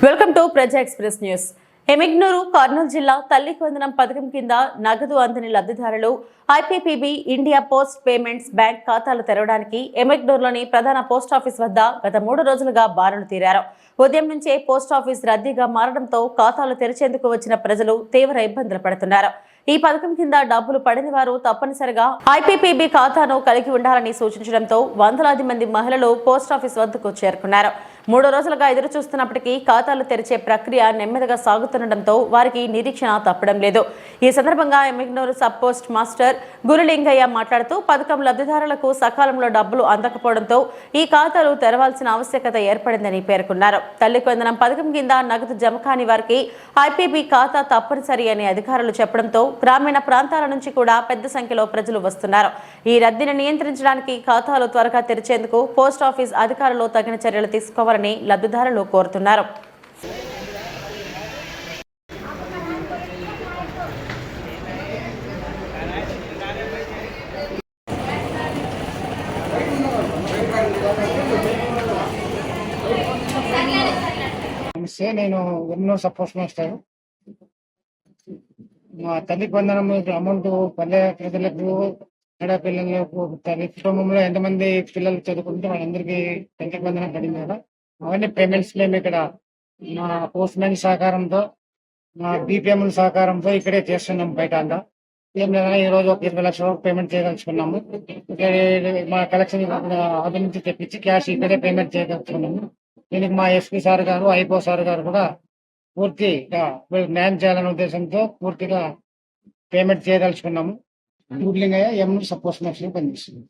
Welcome to ప్రజా express news. Emmiganur Kurnool జిల్లా తల్లికి వందనం పథకం కింద నగదు అందని లబ్ధిదారులు IPPB India post payments bank ఖాతాలు తెరవడానికి ఎమిగ్నూరులోని ప్రధాన పోస్టాఫీస్ వద్ద గత 3 రోజులుగా బారులు తీరారు. ఉదయం నుంచే పోస్టాఫీస్ రద్దీగా మారడంతో ఖాతాలు తెరిచేందుకు వచ్చిన ప్రజలు తీవ్ర ఇబ్బందులు పడుతున్నారు. ఈ పథకం కింద డబ్బులు పడని వారు తప్పనిసరిగా ఐపీపీబీ ఖాతాను కలిగి ఉండాలని సూచించడంతో వందలాది మంది మహిళలు పోస్టాఫీస్ వద్దకు చేరుకున్నారు. 3 రోజులుగా ఎదురు చూస్తున్నప్పటికీ ఖాతాలు తెరిచే ప్రక్రియ నెమ్మదిగా సాగుతుండటంతో వారికి నిరీక్షణ తప్పడం లేదు. ఈ సందర్భంగా ఎమిగ్నూరు సబ్ పోస్ట్ మాస్టర్ గురులింగయ్య మాట్లాడుతూ పథకం లబ్ధిదారులకు సకాలంలో డబ్బులు అందకపోవడంతో ఈ ఖాతాలు తెరవాల్సిన ఆవశ్యకత ఏర్పడిందని పేర్కొన్నారు. తల్లికి వందనం పథకం కింద నగదు జమ కాని వారికి ఐపీబీ ఖాతా తప్పనిసరి అని అధికారులు చెప్పడంతో గ్రామీణ ప్రాంతాల నుంచి కూడా పెద్ద సంఖ్యలో ప్రజలు వస్తున్నారు. ఈ రద్దీని నియంత్రించడానికి ఖాతాలు త్వరగా తెరిచేందుకు పోస్టాఫీస్ అధికారులు తగిన చర్యలు తీసుకోవాలని లబ్ధిదారులు కోరుతున్నారు. నేను ఎన్నో సపోర్ట్ మాస్టర్. మా తల్లికి వందనం అమౌంట్ పల్లె ప్రజలకు ఆడపిల్లలకు తల్లి కుటుంబంలో ఎంతమంది పిల్లలు చదువుకుంటే వాళ్ళందరికీ తల్లికి వందనం పడింది కదా. అవన్నీ పేమెంట్స్ మేము ఇక్కడ మా పోస్ట్ మ్యాన్ సహకారంతో మా బీపీఎంల సహకారంతో ఇక్కడే చేస్తున్నాం. బయట అంతా ఏం లేదన్నా ఈ రోజు ఒక 20 లక్షల వరకు పేమెంట్ చేయదలుచుకున్నాము. మా కలెక్షన్ ఆది నుంచి తెప్పించి క్యాష్ ఇక్కడే పేమెంట్ చేయదలుచుకున్నాము. దీనికి మా ఎస్పీ సార్ గారు ఐపో సార్ గారు కూడా పూర్తిగా న్యాయం చేయాలనే ఉద్దేశంతో పూర్తిగా పేమెంట్ చేయదలుచుకున్నాము. ఊర్లింగయ్య ఎం సపోర్ట్ పనిచేస్తుంది.